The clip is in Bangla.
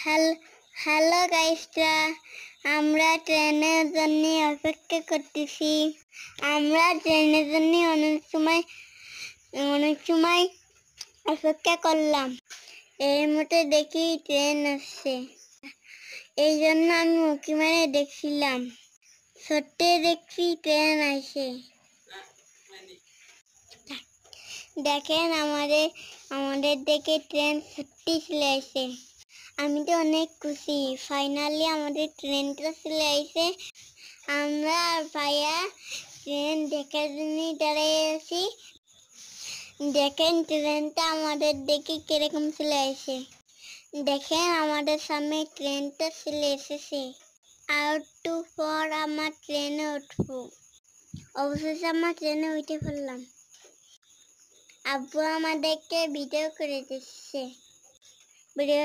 হ্যালো গাইসরা, আমরা ট্রেনের জন্য অপেক্ষা করতেছি। আমরা ট্রেনের জন্য অনেক সময় অপেক্ষা করলাম। এর মধ্যে দেখি ট্রেন আসছে। এই জন্য আমি উঁকি মেরে দেখছিলাম। সত্যি দেখছি ট্রেন আসে। দেখেন আমাদের দেখে ট্রেন সত্যি চলে আসে। আমি তো অনেক খুশি, ফাইনালি আমাদের ট্রেনটা চলে আসে। আমরা ভাইয়া ট্রেন দেখার জন্য দাঁড়িয়ে আছি। দেখেন ট্রেনটা আমাদের দেখে কিরকম চলে আসে। দেখেন আমাদের সামনে ট্রেনটা চলে এসেছে। আর একটু পর আমার ট্রেনে উঠবো। অবশেষে আমরা ট্রেনে উঠে পড়লাম। আব্বু আমাদেরকে ভিডিও করে দিচ্ছে। ভিডিও